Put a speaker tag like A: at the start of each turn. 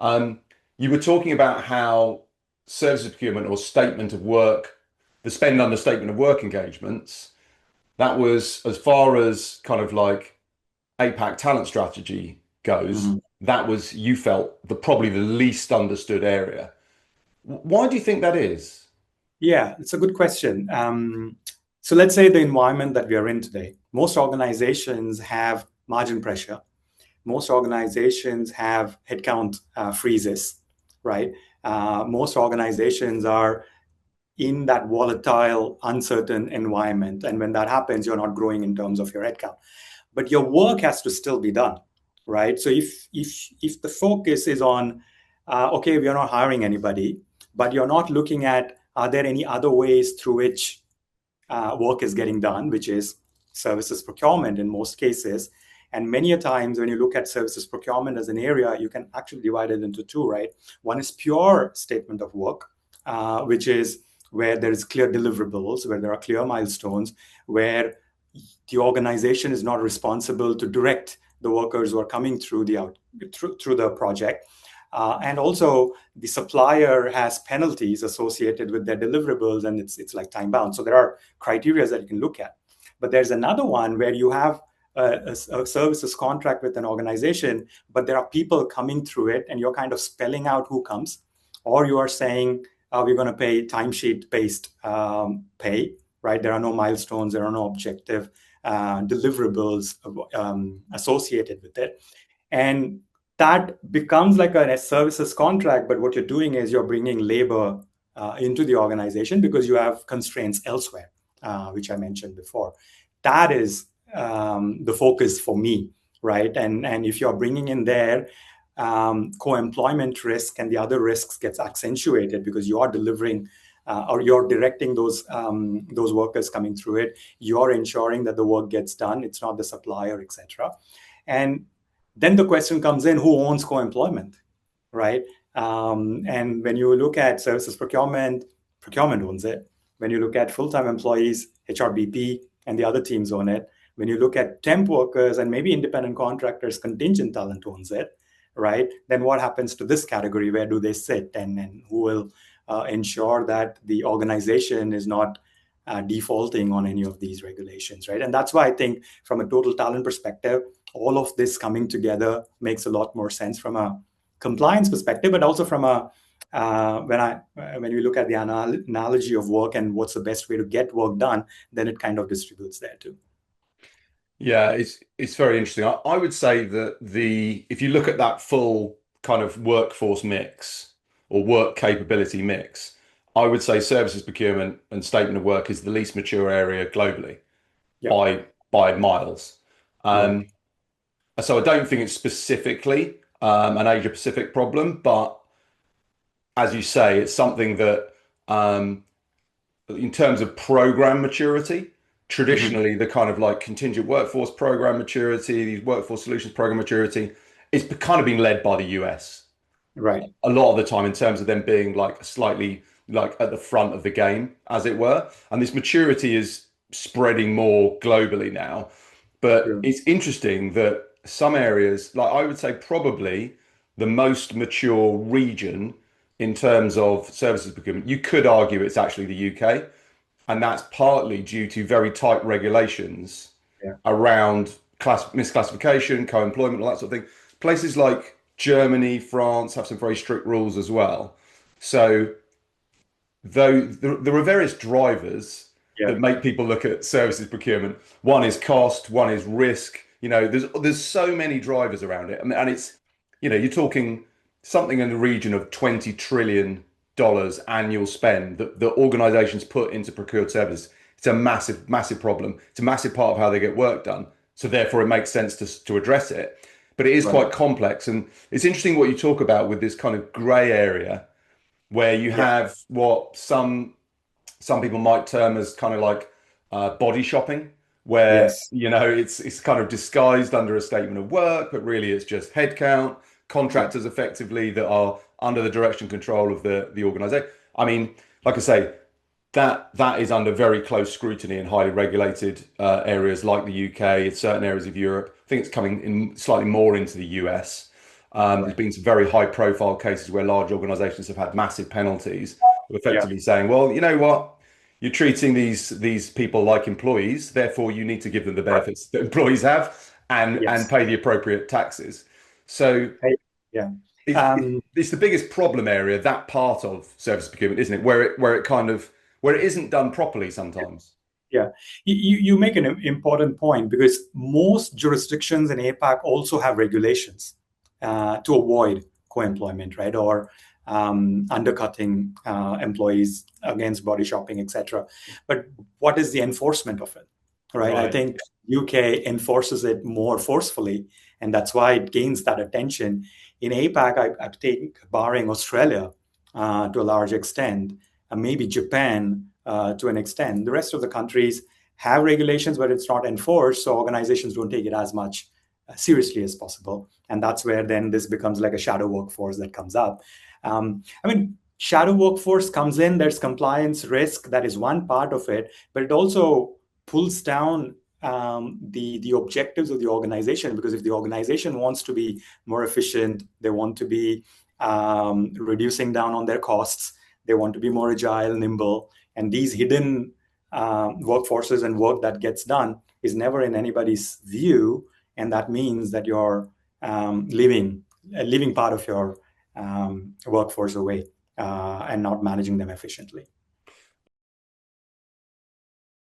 A: You were talking about how services procurement or statement of work, the spend under statement of work engagements, that was as far as kind of like APAC talent strategy goes,
B: Mhm.
A: that was you felt the probably the least understood area. Why do you think that is?
B: Yeah, it's a good question. So let's say the environment that we are in today, most organizations have margin pressure. Most organizations have headcount freezes, right? Most organizations are in that volatile, uncertain environment. And when that happens, you're not growing in terms of your headcount. But your work has to still be done, right? So if the focus is on, okay, we are not hiring anybody, but you're not looking at are there any other ways through which work is getting done, which is services procurement in most cases. And many a times when you look at services procurement as an area, you can actually divide it into two, right? One is pure statement of work, which is where there is clear deliverables, where there are clear milestones, where the organization is not responsible to direct the workers who are coming through through the project. And also, the supplier has penalties associated with their deliverables, and it's like time bound. So there are criteria that you can look at. But there's another one where you have a services contract with an organization, but there are people coming through it, and you're kind of spelling out who comes, or you are saying we're going to pay timesheet based pay, right? There are no milestones, there are no objective deliverables associated with it. And that becomes like a services contract, but what you're doing is you're bringing labor into the organization because you have constraints elsewhere, which I mentioned before. That is the focus for me, right? And if you're bringing in there co-employment risk and the other risks gets accentuated because you are delivering or you're directing those workers coming through it. You're ensuring that the work gets done. It's not the supplier, etc. And then the question comes in: who owns co-employment, right? And when you look at services procurement, procurement owns it. When you look at full-time employees, HRBP and the other teams own it. When you look at temp workers and maybe independent contractors, contingent talent owns it, right? Then what happens to this category? Where do they sit? And who will ensure that the organization is not defaulting on any of these regulations, right? And that's why I think from a total talent perspective, all of this coming together makes a lot more sense from a compliance perspective, but also from a when you look at the analogy of work and what's the best way to get work done, then it kind of distributes there too.
A: Yeah, it's very interesting. I would say that the if you look at that full kind of workforce mix or work capability mix, I would say services procurement and statement of work is the least mature area globally
B: Yeah,
A: by miles.
B: right.
A: Um, so I don't think it's specifically an Asia Pacific problem, but as you say, it's something that um, in terms of program maturity,
B: Mhm.
A: traditionally the kind of like contingent workforce program maturity, these workforce solutions program maturity, it's kind of been led by the US
B: Right.
A: a lot of the time in terms of them being like slightly like at the front of the game, as it were. And this maturity is spreading more globally now. But
B: True.
A: it's interesting that some areas, like I would say probably the most mature region in terms of services procurement, you could argue it's actually the UK. And that's partly due to very tight regulations
B: Yeah.
A: around misclassification, co-employment, all that sort of thing. Places like Germany, France have some very strict rules as well. So though there are various drivers
B: Yeah.
A: that make people look at services procurement. One is cost, one is risk. You know, there's so many drivers around it. And it's, you're talking something in the region of $20 trillion annual spend that organizations put into procured services. It's a massive, massive problem. It's a massive part of how they get work done. So therefore it makes sense to address it. But it is
B: Right.
A: quite complex. And it's interesting what you talk about with this kind of gray area where you
B: Yeah.
A: have what some people might term as kind of like body shopping, where
B: Yes.
A: it's kind of disguised under a statement of work, but really it's just headcount,
B: Yeah.
A: contractors effectively that are under the direction and control of the organization. I mean, like I say, that is under very close scrutiny in highly regulated areas like the UK, in certain areas of Europe. I think it's coming in slightly more into the US. There's been some very high profile cases where large organizations have had massive penalties,
B: Yeah.
A: effectively saying, well, you know what? You're treating these people like employees, therefore you need to give them the
B: Right.
A: benefits that employees have and
B: Yes.
A: pay the appropriate taxes. So
B: Hey, yeah. Um,
A: it's the biggest problem area, that part of service procurement, isn't it? Where it isn't done properly sometimes.
B: Yeah, you make an important point because most jurisdictions in APAC also have regulations to avoid co-employment, right? Or undercutting employees against body shopping, etc. But what is the enforcement of it, right? I
A: Right.
B: think UK enforces it more forcefully, and that's why it gains that attention. In APAC, I think, barring Australia to a large extent, maybe Japan to an extent. The rest of the countries have regulations, but it's not enforced, so organizations don't take it as much seriously as possible. And that's where then this becomes like a shadow workforce that comes up. I mean, shadow workforce comes in, there's compliance risk, that is one part of it, but it also pulls down the objectives of the organization, because if the organization wants to be more efficient, they want to be reducing down on their costs, they want to be more agile, nimble, and these hidden workforces and work that gets done is never in anybody's view, and that means that you're leaving part of your workforce away and not managing them efficiently.